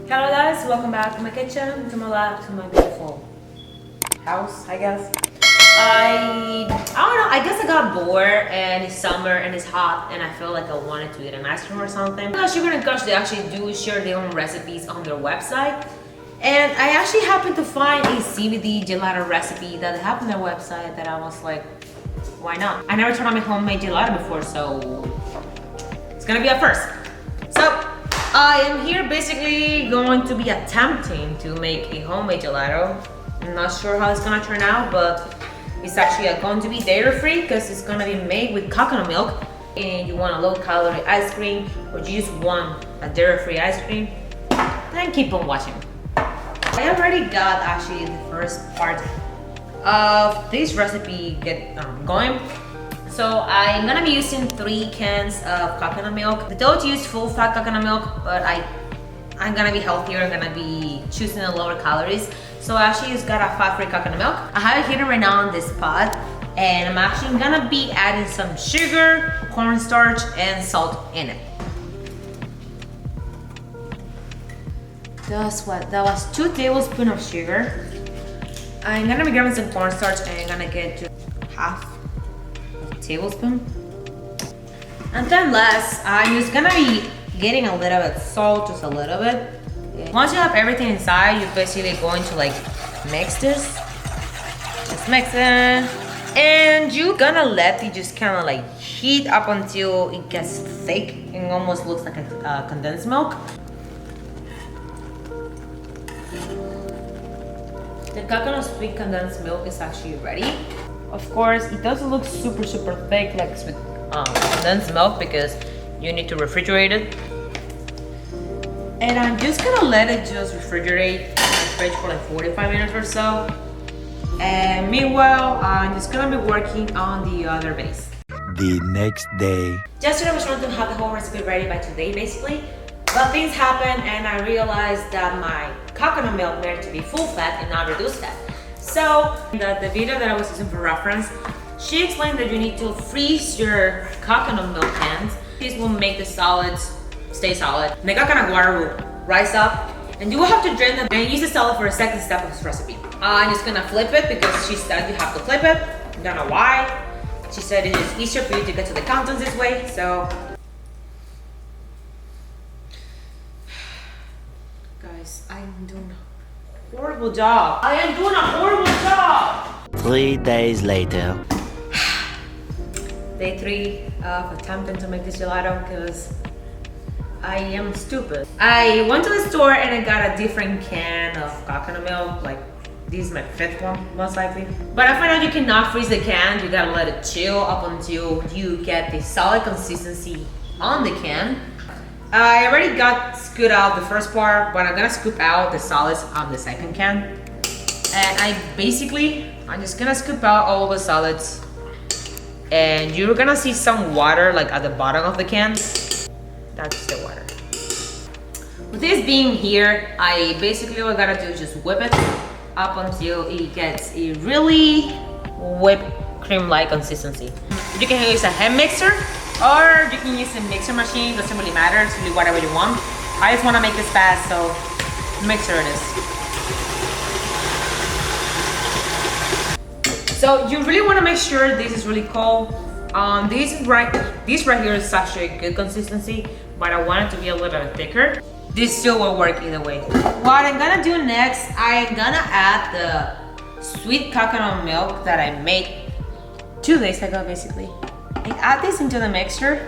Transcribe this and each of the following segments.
Hello guys, welcome back to my kitchen, to my lab, to my beautiful house, I guess. I don't know, I guess I got bored and it's summer and it's hot and I feel like I wanted to eat an ice cream or something. Sugar Kush, they actually do share their own recipes on their website. And I actually happened to find a CBD gelato recipe that they have on their website that I was like, why not? I never tried on my homemade gelato before, so it's gonna be a first. So I am here basically going to be attempting to make a homemade gelato. I'm not sure how it's gonna turn out, but it's actually going to be dairy-free because it's gonna be made with coconut milk. And you want a low-calorie ice cream, or you just want a dairy-free ice cream, then keep on watching. I already got actually the first part of this recipe going. So I'm gonna be using 3 cans of coconut milk. I don't use full fat coconut milk, but I'm gonna be healthier. I'm gonna be choosing the lower calories. So I actually just got a fat-free coconut milk. I have it heating right now on this pot, and I'm actually gonna be adding some sugar, cornstarch, and salt in it. That was 2 tablespoons of sugar. I'm gonna be grabbing some cornstarch and I'm gonna get to half a tablespoon. And then last, I'm just gonna be getting a little bit of salt, just a little bit. Once you have everything inside, you're basically going to like mix this. Just mix it. And you're gonna let it just kind of like heat up until it gets thick and almost looks like a condensed milk. The coconut sweet condensed milk is actually ready. Of course, it doesn't look super thick like with condensed milk because you need to refrigerate it. And I'm just gonna let it just refrigerate in the fridge for like 45 minutes or so. And meanwhile, I'm just gonna be working on the other base. The next day. Yesterday I was trying to have the whole recipe ready by today basically. But things happened and I realized that my coconut milk needed to be full fat and not reduced fat. So the video that I was using for reference, she explained that you need to freeze your coconut milk cans. This will make the solids stay solid. The coconut water will rise up and you will have to drain them and use the solid for the second step of this recipe. I'm just gonna flip it because she said you have to flip it. I don't know why. She said it is easier for you to get to the contents this way, so. Guys, I am doing a horrible job. I am doing a horrible job. 3 days later. Day 3 of attempting to make this gelato because I am stupid. I went to the store and I got a different can of coconut milk. Like, this is my 5th one, most likely. But I found out you cannot freeze the can. You gotta let it chill up until you get the solid consistency on the can. I already got scooped out the first part, but I'm gonna scoop out the solids on the second can. And I'm just gonna scoop out all the solids. And you're gonna see some water like at the bottom of the can. That's the water. With this being here, I basically all I gotta do is just whip it up until it gets a really whipped cream-like consistency. You can use a hand mixer, or you can use a mixer machine, doesn't really matter, it's really whatever you want. I just want to make this fast, so mixer it is. So you really want to make sure this is really cold. This right here is actually a good consistency, but I want it to be a little bit thicker. This still will work either way. What I'm gonna do next, I'm gonna add the sweet coconut milk that I made 2 days ago basically. And add this into the mixture,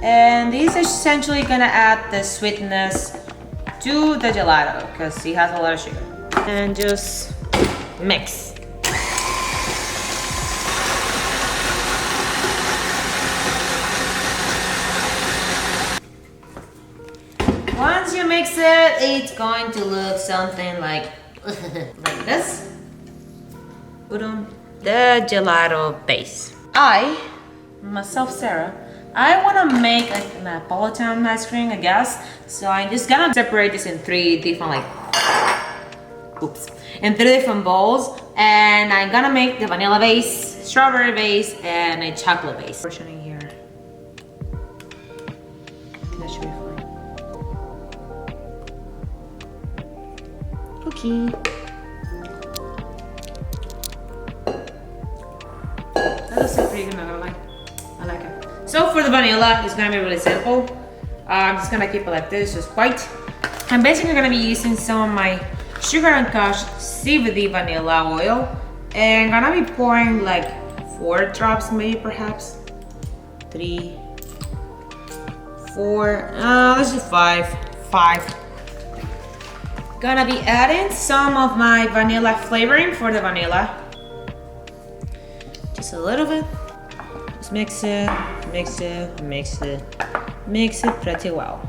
and this is essentially gonna add the sweetness to the gelato because it has a lot of sugar. And just mix. Once you mix it, it's going to look something like like this. Put on the gelato base. Myself, Sara, I want to make a Napolitan ice cream, I guess. So I'm just gonna separate this in 3 different in 3 different bowls. And I'm gonna make the vanilla base, strawberry base, and a chocolate base. Portioning here. That should be fine. cookie. That looks pretty good, not gonna lie. I like it. So for the vanilla, it's gonna be really simple. I'm just gonna keep it like this, just white. I'm basically gonna be using some of my Sugar Kush CBD vanilla oil, and I'm gonna be pouring like 4 drops, maybe perhaps 3, 4. Let's do 5. Gonna be adding some of my vanilla flavoring for the vanilla. Just a little bit. Just mix it pretty well.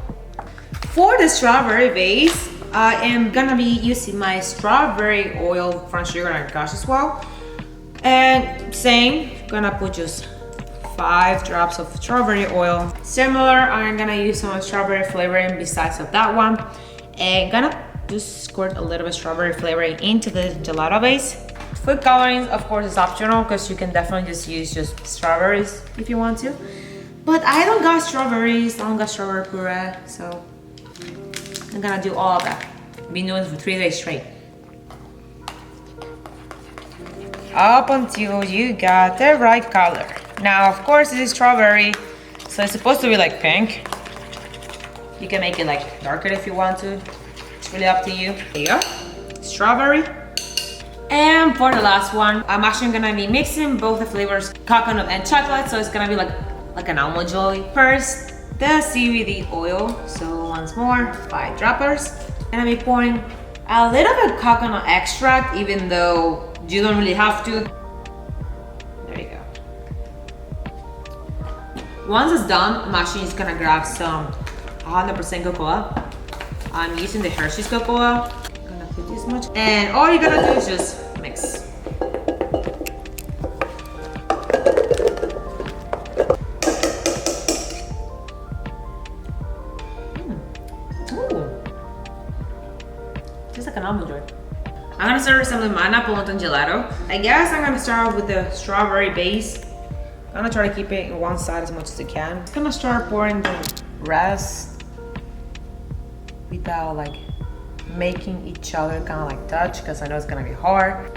For the strawberry base, I am gonna be using my strawberry oil from Sugar Kush as well. And same, gonna put just 5 drops of strawberry oil. Similar, I'm gonna use some strawberry flavoring besides of that one. And gonna just squirt a little bit strawberry flavoring into the gelato base. Food coloring, of course, is optional because you can definitely just use just strawberries if you want to. But I don't got strawberries, I don't got strawberry puree, so I'm gonna do all of that. Been doing it for 3 days straight. Up until you got the right color. Now, of course, this is strawberry, so it's supposed to be like pink. You can make it like darker if you want to. It's really up to you. There you go. Strawberry. And for the last one, I'm actually gonna be mixing both the flavors, coconut and chocolate, so it's gonna be like an almond joy. First, the CBD oil. So once more, 5 droppers. And I'll be pouring a little bit of coconut extract, even though you don't really have to. There you go. Once it's done, I'm actually just gonna grab some 100% cocoa. I'm using the Hershey's cocoa. This much, and all you gotta do is just mix. Ooh. Just like an almond joy. I'm gonna start assembling my Napoleon gelato. I guess I'm gonna start off with the strawberry base. I'm gonna try to keep it in one side as much as I can. I'm gonna start pouring the rest without like making each other kind of like touch, because I know it's gonna be hard.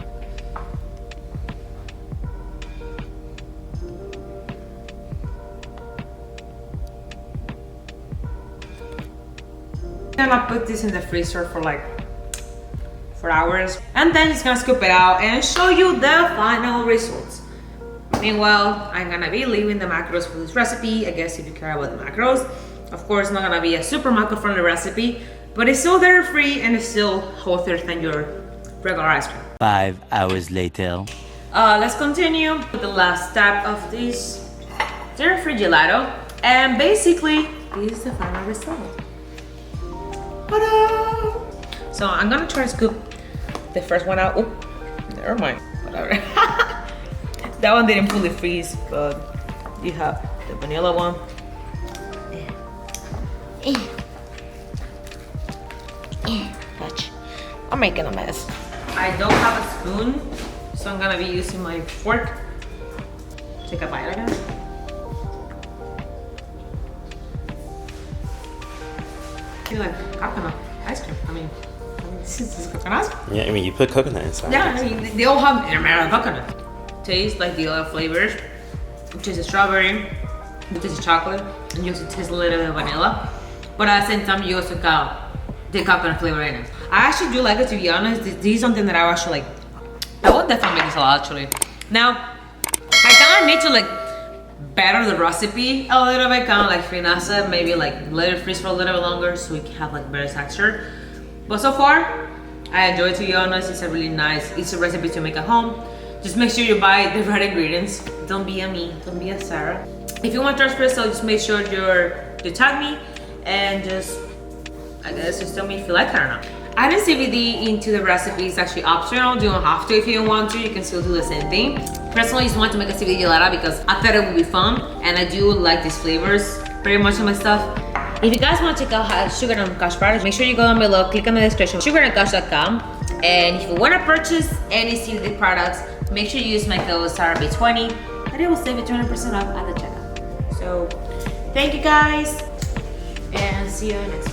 I'm gonna put this in the freezer for like 4 hours, and then just gonna scoop it out and show you the final results. Meanwhile, I'm gonna be leaving the macros for this recipe. I guess if you care about the macros, of course, it's not gonna be a super macro friendly recipe, but it's still dairy-free and it's still healthier than your regular ice cream. 5 hours later. Let's continue with the last step of this dairy-free gelato. And basically, this is the final result. Ta-da! So I'm gonna try to scoop the first one out. Oh, never mind, whatever. That one didn't fully freeze, but you have the vanilla one. Touch. I'm making a mess. I don't have a spoon, so I'm gonna be using my fork. Take a bite, I guess. I feel like coconut ice cream. I mean, this is coconut ice cream. Yeah, I mean, you put coconut inside. Yeah, I mean, they all have an amount of coconut. Tastes like the other flavors, which is the strawberry, which is the chocolate, and you also taste a little bit of vanilla. But at the same time, you also got the coconut flavor in it. I actually do like it, to be honest. This is something that I actually like. I would definitely make this a lot, actually. Now, I kind of need to like better the recipe a little bit, kind of like finesse it, maybe like let it freeze for a little bit longer so we can have like better texture. But so far, I enjoy it, to be honest. It's a really nice, easy recipe to make at home. Just make sure you buy the right ingredients. Don't be a me, don't be a Sara. If you want to espresso, just make sure you tag me and just, I guess, just tell me if you like it or not. Adding CBD into the recipe is actually optional. You don't have to if you don't want to. You can still do the same thing. Personally, I just wanted to make a CBD gelato because I thought it would be fun, and I do like these flavors pretty much in my stuff. If you guys want to check out Sugar Kush products, make sure you go down below, click on the description, sugarandkush.com. And if you want to purchase any CBD products, make sure you use my code SARA20, and it will save you 20% off at the checkout. So, thank you guys, and see you next time.